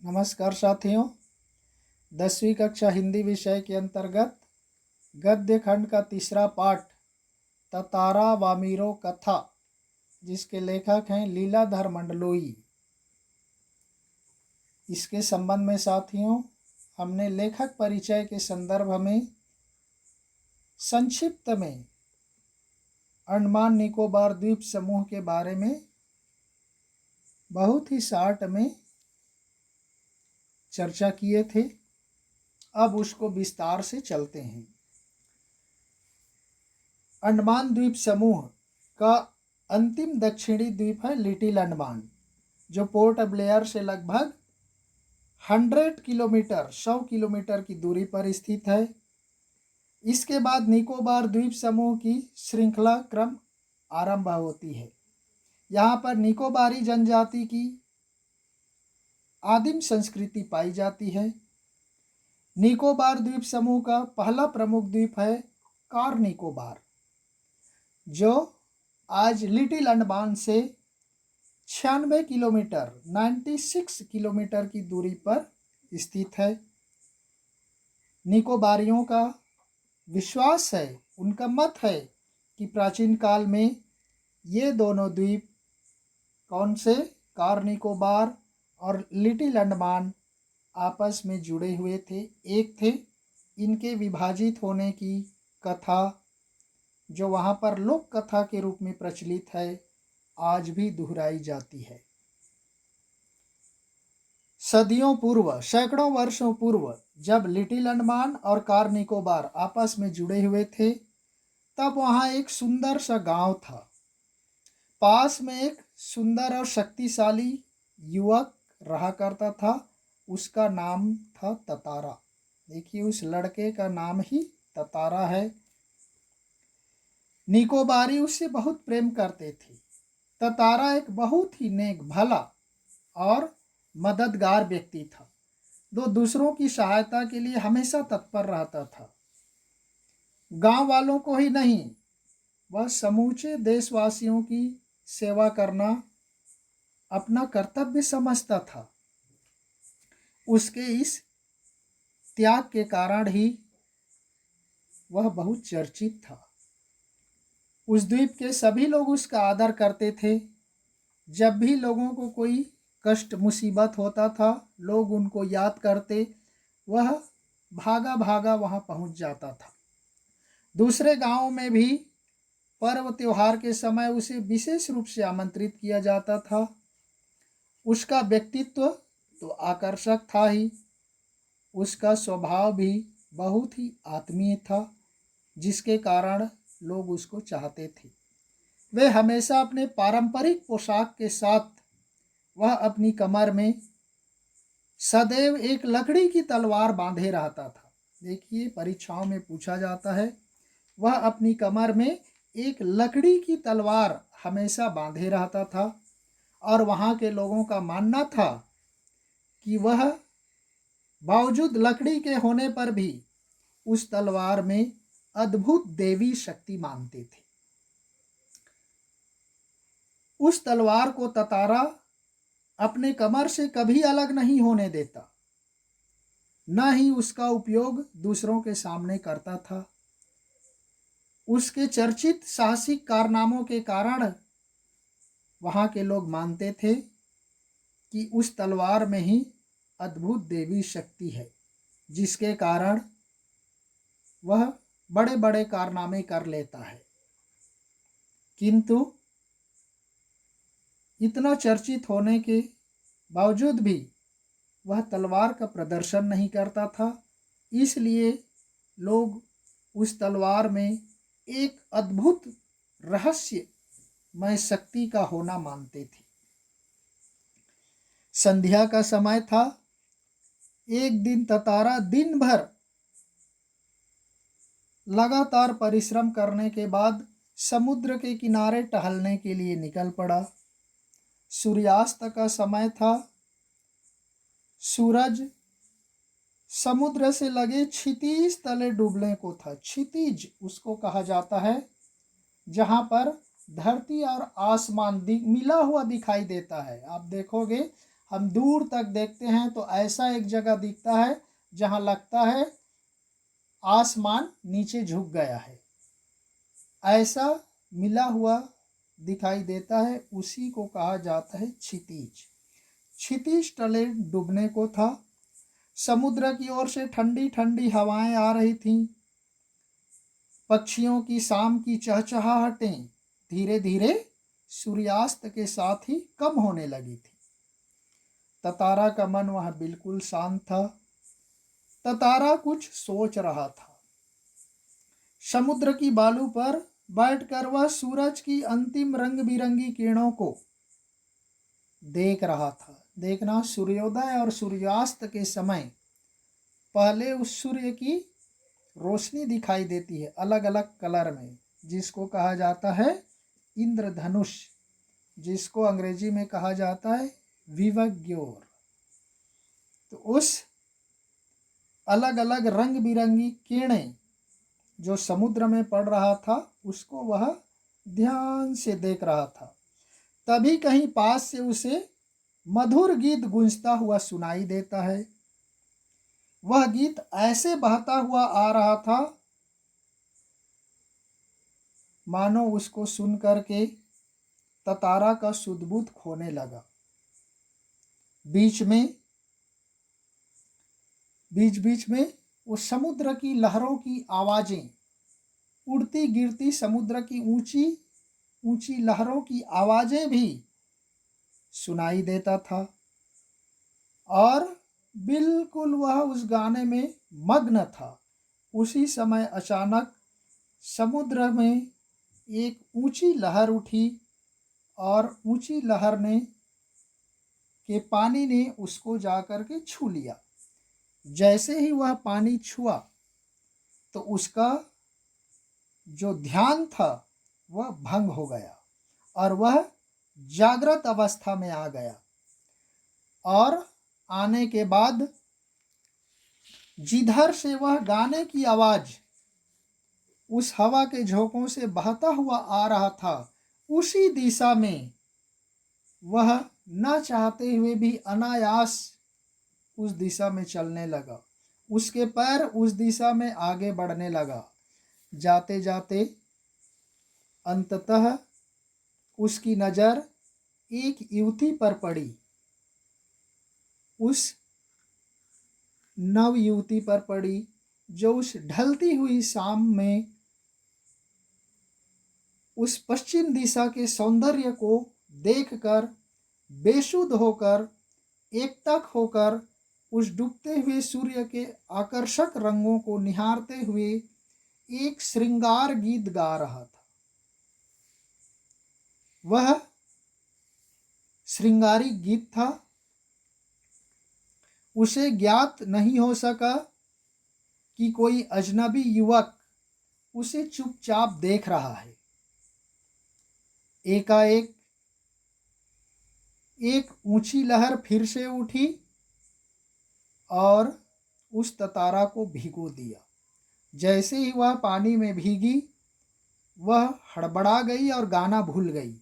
नमस्कार साथियों। 10वीं कक्षा हिंदी विषय के अंतर्गत गद्य खंड का तीसरा पाठ ततारा वामीरो कथा, जिसके लेखक हैं लीलाधर मंडलोई। इसके संबंध में साथियों हमने लेखक परिचय के संदर्भ में संक्षिप्त में अंडमान निकोबार द्वीप समूह के बारे में बहुत ही शार्ट में चर्चा किए थे। अब उसको विस्तार से चलते हैं। अंडमान द्वीप समूह का अंतिम दक्षिणी द्वीप है लिटिल अंडमान, जो पोर्ट ब्लेयर से लगभग 100 किलोमीटर की दूरी पर स्थित है। इसके बाद निकोबार द्वीप समूह की श्रृंखला क्रम आरंभ होती है। यहाँ पर निकोबारी जनजाति की आदिम संस्कृति पाई जाती है। निकोबार द्वीप समूह का पहला प्रमुख द्वीप है कार निकोबार, जो आज लिटिल अंडमान से 96 किलोमीटर की दूरी पर स्थित है। निकोबारियों का विश्वास है, उनका मत है कि प्राचीन काल में ये दोनों द्वीप कौन से कार निकोबार और लिटिल अंडमान आपस में जुड़े हुए थे, एक थे। इनके विभाजित होने की कथा जो वहाँ पर लोक कथा के रूप में प्रचलित है, आज भी दोहराई जाती है। सदियों पूर्व, सैकड़ों वर्षों पूर्व, जब लिटिल अंडमान और कार निकोबार आपस में जुड़े हुए थे, तब वहाँ एक सुंदर सा गांव था। पास में एक सुंदर और शक्तिशाली युवक रहा करता था। उसका नाम था ततारा। देखिए, उस लड़के का नाम ही ततारा है। निकोबारी उससे बहुत प्रेम करते थे। ततारा एक बहुत ही नेक, भला और मददगार व्यक्ति था, जो दूसरों की सहायता के लिए हमेशा तत्पर रहता था। गांव वालों को ही नहीं, वह समूचे देशवासियों की सेवा करना अपना कर्तव्य समझता था। उसके इस त्याग के कारण ही वह बहुत चर्चित था। उस द्वीप के सभी लोग उसका आदर करते थे। जब भी लोगों को कोई कष्ट मुसीबत होता था, लोग उनको याद करते, वह भागा भागा वहां पहुंच जाता था। दूसरे गांवों में भी पर्व त्योहार के समय उसे विशेष रूप से आमंत्रित किया जाता था। उसका व्यक्तित्व तो आकर्षक था ही, उसका स्वभाव भी बहुत ही आत्मीय था, जिसके कारण लोग उसको चाहते थे। वे हमेशा अपने पारंपरिक पोशाक के साथ, वह अपनी कमर में सदैव एक लकड़ी की तलवार बांधे रहता था। देखिए, परीक्षाओं में पूछा जाता है, वह अपनी कमर में एक लकड़ी की तलवार हमेशा बांधे रहता था। और वहाँ के लोगों का मानना था कि वह बावजूद लकड़ी के होने पर भी उस तलवार में अद्भुत देवी शक्ति मानते थे। उस तलवार को ततारा अपने कमर से कभी अलग नहीं होने देता, न ही उसका उपयोग दूसरों के सामने करता था। उसके चर्चित साहसिक कारनामों के कारण वहाँ के लोग मानते थे कि उस तलवार में ही अद्भुत देवी शक्ति है, जिसके कारण वह बड़े बड़े कारनामे कर लेता है। किंतु इतना चर्चित होने के बावजूद भी वह तलवार का प्रदर्शन नहीं करता था। इसलिए लोग उस तलवार में एक अद्भुत रहस्यमय शक्ति का होना मानते थे। संध्या का समय था। एक दिन ततारा दिन भर लगातार परिश्रम करने के बाद समुद्र के किनारे टहलने के लिए निकल पड़ा। सूर्यास्त का समय था। सूरज समुद्र से लगे क्षितिज तले डूबने को था। क्षितिज उसको कहा जाता है, जहाँ पर धरती और आसमान मिला हुआ दिखाई देता है। आप देखोगे हम दूर तक देखते हैं तो ऐसा एक जगह दिखता है जहाँ लगता है आसमान नीचे झुक गया है, ऐसा मिला हुआ दिखाई देता है। उसी को कहा जाता है क्षितिज। क्षितिज तले डूबने को था। समुद्र की ओर से ठंडी ठंडी हवाएं आ रही थीं। पक्षियों की शाम की चहचहाहटें धीरे धीरे सूर्यास्त के साथ ही कम होने लगी थी। ततारा का मन वह बिल्कुल शांत था। ततारा कुछ सोच रहा था। समुद्र की बालू पर बैठकर वह सूरज की अंतिम रंग बिरंगी किरणों को देख रहा था। देखना, सूर्योदय और सूर्यास्त के समय पहले उस सूर्य की रोशनी दिखाई देती है अलग अलग कलर में, जिसको कहा जाता है इंद्रधनुष, जिसको अंग्रेजी में कहा जाता है विवग्योर। तो उस अलग अलग रंग बिरंगी किरणें जो समुद्र में पड़ रहा था उसको वह ध्यान से देख रहा था। तभी कहीं पास से उसे मधुर गीत गूंजता हुआ सुनाई देता है। वह गीत ऐसे बहता हुआ आ रहा था मानो उसको सुन करके ततारा का सुध-बुध खोने लगा। बीच बीच में वो समुद्र की लहरों की आवाजें, उड़ती गिरती समुद्र की ऊंची ऊंची लहरों की आवाजें भी सुनाई देता था। और बिल्कुल वह उस गाने में मग्न था। उसी समय अचानक समुद्र में एक ऊंची लहर उठी और ऊंची लहर ने के पानी ने उसको जाकर के छू लिया। जैसे ही वह पानी छुआ तो उसका जो ध्यान था वह भंग हो गया और वह जागृत अवस्था में आ गया। और आने के बाद जिधर से वह गाने की आवाज उस हवा के झोंकों से बहता हुआ आ रहा था, उसी दिशा में वह न चाहते हुए भी अनायास उस दिशा में चलने लगा। उसके पैर उस दिशा में आगे बढ़ने लगा। जाते जाते अंततः उसकी नज़र एक युवती पर पड़ी। उस नव युवती पर पड़ी जो उस ढलती हुई शाम में उस पश्चिम दिशा के सौंदर्य को देखकर बेसुध होकर, एकटक होकर उस डूबते हुए सूर्य के आकर्षक रंगों को निहारते हुए एक श्रृंगार गीत गा रहा था। वह श्रृंगारी गीत था। उसे ज्ञात नहीं हो सका कि कोई अजनबी युवक उसे चुपचाप देख रहा है। एकाएक एक ऊंची लहर फिर से उठी और उस ततारा को भिगो दिया। जैसे ही वह पानी में भीगी, वह हड़बड़ा गई और गाना भूल गई।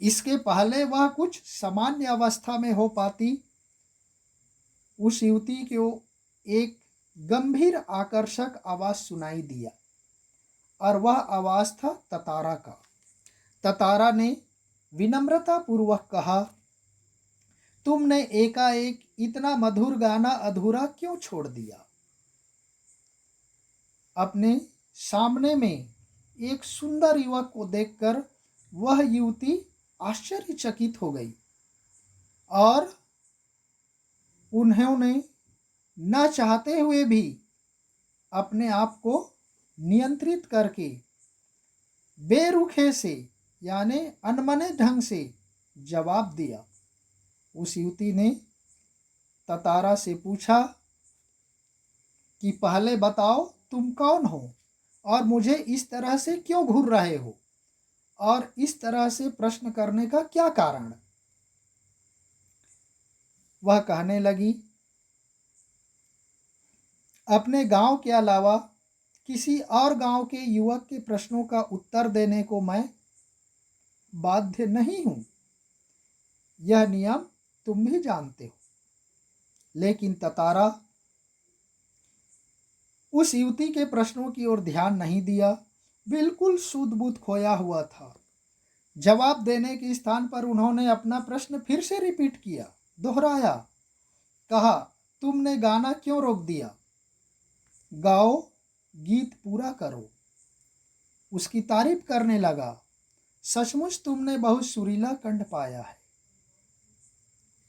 इसके पहले वह कुछ सामान्य अवस्था में हो पाती, उस युवती को एक गंभीर आकर्षक आवाज सुनाई दिया और वह आवाज था ततारा का। ततारा ने विनम्रता पूर्वक कहा, तुमने एकाएक इतना मधुर गाना अधूरा क्यों छोड़ दिया? अपने सामने में एक सुंदर युवक को देखकर वह युवती आश्चर्यचकित हो गई और उन्होंने न चाहते हुए भी अपने आप को नियंत्रित करके बेरुखे से यानी अनमने ढंग से जवाब दिया। उस युवती ने ततारा से पूछा कि पहले बताओ तुम कौन हो और मुझे इस तरह से क्यों घूर रहे हो और इस तरह से प्रश्न करने का क्या कारण? वह कहने लगी, अपने गांव के अलावा किसी और गांव के युवक के प्रश्नों का उत्तर देने को मैं बाध्य नहीं हूं। यह नियम तुम भी जानते हो। लेकिन ततारा उस युवती के प्रश्नों की ओर ध्यान नहीं दिया, बिल्कुल सूध-बूध खोया हुआ था। जवाब देने के स्थान पर उन्होंने अपना प्रश्न फिर से रिपीट किया, दोहराया। कहा, तुमने गाना क्यों रोक दिया? गाओ, गीत पूरा करो। उसकी तारीफ करने लगा। सचमुच तुमने बहुत सुरीला कंठ पाया है।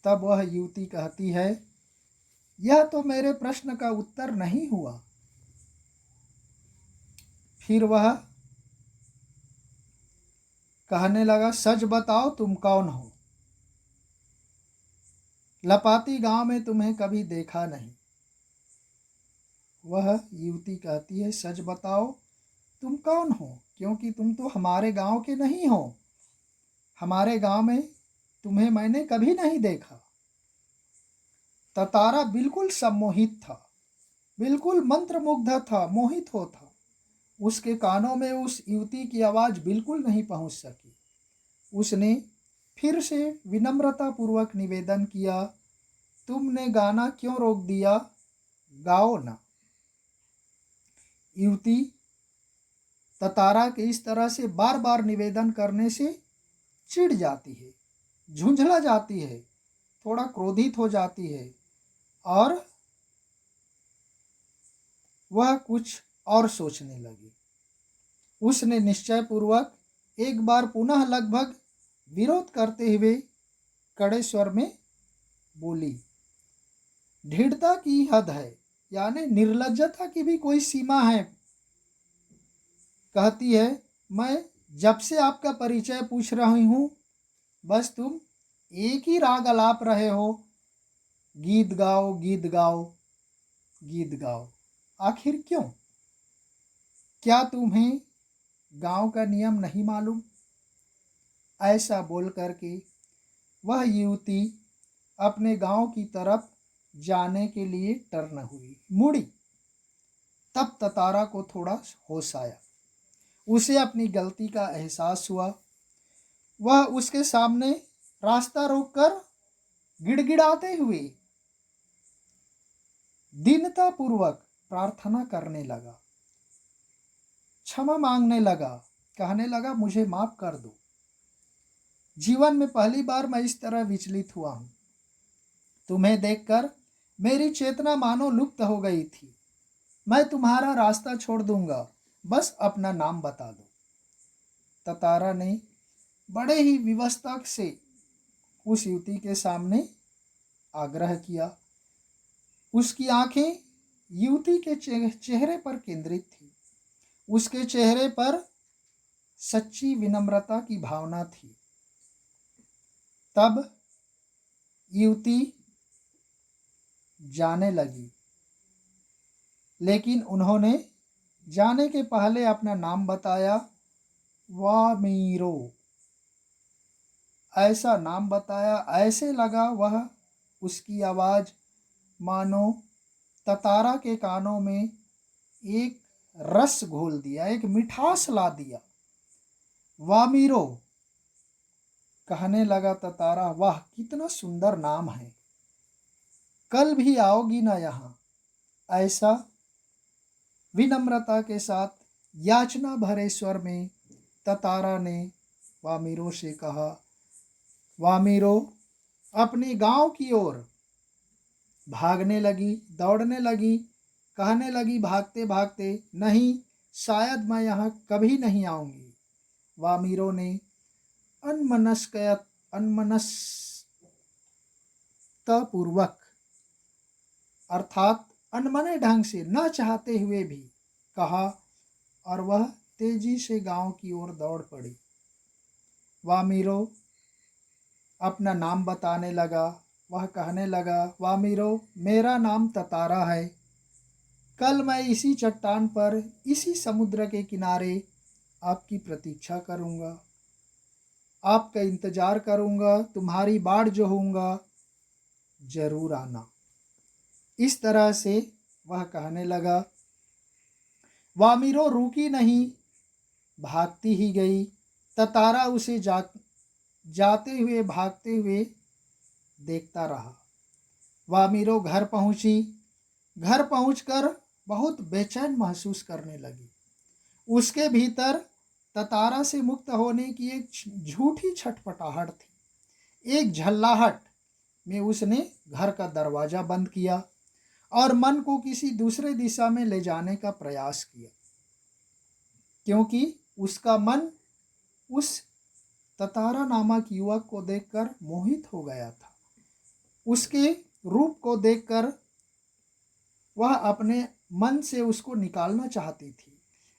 तब वह युवती कहती है, यह तो मेरे प्रश्न का उत्तर नहीं हुआ। फिर वह कहने लगा, सच बताओ तुम कौन हो? लपाती गांव में तुम्हें कभी देखा नहीं। वह युवती कहती है, सच बताओ तुम कौन हो, क्योंकि तुम तो हमारे गांव के नहीं हो। हमारे गांव में तुम्हें मैंने कभी नहीं देखा। ततारा बिल्कुल सम्मोहित था, बिल्कुल मंत्रमुग्ध था, मोहित हो था। उसके कानों में उस युवती की आवाज बिल्कुल नहीं पहुंच सकी। उसने फिर से विनम्रता पूर्वक निवेदन किया, तुमने गाना क्यों रोक दिया? गाओ ना। युवती ततारा के इस तरह से बार बार निवेदन करने से चिढ़ जाती है, झुंझला जाती है, थोड़ा क्रोधित हो जाती है और वह कुछ और सोचने लगी। उसने निश्चय पूर्वक एक बार पुनः लगभग विरोध करते हुए कड़े स्वर में बोली, ढीठता की हद है, यानी निर्लज्जता की भी कोई सीमा है। कहती है, मैं जब से आपका परिचय पूछ रही हूँ, बस तुम एक ही राग अलाप रहे हो, गीत गाओ, गीत गाओ, गीत गाओ। आखिर क्यों? क्या तुम्हें गांव का नियम नहीं मालूम? ऐसा बोल करके वह युवती अपने गांव की तरफ जाने के लिए टर्न हुई, मुड़ी। तब ततारा को थोड़ा होश आया, उसे अपनी गलती का एहसास हुआ। वह उसके सामने रास्ता रोककर गिड़गिड़ाते हुए दीनता पूर्वक प्रार्थना करने लगा, क्षमा मांगने लगा, कहने लगा, मुझे माफ कर दो। जीवन में पहली बार मैं इस तरह विचलित हुआ हूं। तुम्हें देखकर मेरी चेतना मानो लुप्त हो गई थी। मैं तुम्हारा रास्ता छोड़ दूंगा, बस अपना नाम बता दो। ततारा ने बड़े ही विवशता से उस युवती के सामने आग्रह किया। उसकी आंखें युवती के चेहरे पर केंद्रित थी। उसके चेहरे पर सच्ची विनम्रता की भावना थी। तब युवती जाने लगी, लेकिन उन्होंने जाने के पहले अपना नाम बताया, वामीरो। ऐसा नाम बताया, ऐसे लगा वह उसकी आवाज मानो ततारा के कानों में एक रस घोल दिया, एक मिठास ला दिया। वामीरो। कहने लगा ततारा, वाह कितना सुंदर नाम है, कल भी आओगी ना यहाँ? ऐसा विनम्रता के साथ याचना भरे स्वर में ततारा ने वामीरो से कहा। वामीरो अपनी गांव की ओर भागने लगी, दौड़ने लगी, कहने लगी भागते भागते, नहीं, शायद मैं यहाँ कभी नहीं आऊंगी। वामीरो ने अनमनस्कपूर्वक अर्थात अनमने ढंग से, न चाहते हुए भी कहा, और वह तेजी से गांव की ओर दौड़ पड़ी। वामीरो अपना नाम बताने लगा। वह कहने लगा, वामीरो, मेरा नाम ततारा है। कल मैं इसी चट्टान पर, इसी समुद्र के किनारे आपकी प्रतीक्षा करूंगा, आपका इंतजार करूंगा, तुम्हारी बाट जोहूंगा, जरूर आना। इस तरह से वह कहने लगा। वामीरो रुकी नहीं, भागती ही गई। ततारा उसे जाते हुए, भागते हुए देखता रहा। वह मीरो घर पहुंची। घर पहुंचकर बहुत बेचैन महसूस करने लगी। उसके भीतर ततारा से मुक्त होने की एक झूठी छटपटाहट थी। एक झल्लाहट में उसने घर का दरवाजा बंद किया और मन को किसी दूसरे दिशा में ले जाने का प्रयास किया, क्योंकि उसका मन उस ततारा नामक युवक को देखकर मोहित हो गया था। उसके रूप को देखकर वह अपने मन से उसको निकालना चाहती थी।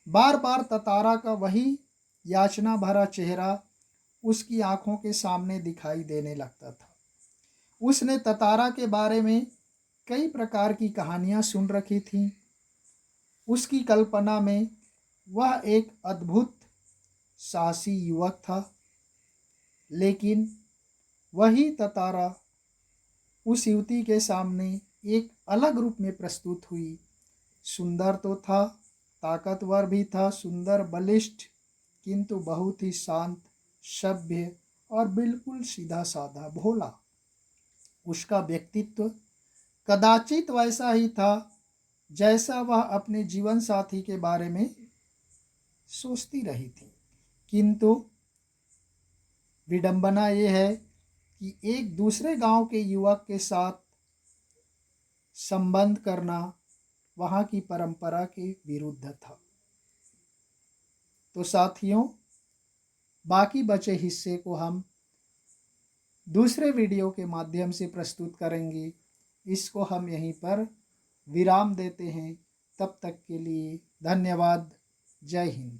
बार बार ततारा का वही याचना भरा चेहरा उसकी आंखों के सामने दिखाई देने लगता था। उसने ततारा के बारे में कई प्रकार की कहानियां सुन रखी थीं। उसकी कल्पना में वह एक अद्भुत साहसी युवक था, लेकिन वही ततारा उस युवती के सामने एक अलग रूप में प्रस्तुत हुई। सुंदर तो था, ताकतवर भी था, सुंदर बलिष्ठ, किंतु बहुत ही शांत, सभ्य और बिल्कुल सीधा साधा भोला। उसका व्यक्तित्व कदाचित वैसा ही था जैसा वह अपने जीवन साथी के बारे में सोचती रही थी, किंतु विडंबना ये है कि एक दूसरे गांव के युवक के साथ संबंध करना वहाँ की परंपरा के विरुद्ध था। तो साथियों, बाकी बचे हिस्से को हम दूसरे वीडियो के माध्यम से प्रस्तुत करेंगे। इसको हम यहीं पर विराम देते हैं। तब तक के लिए धन्यवाद। जय हिंद।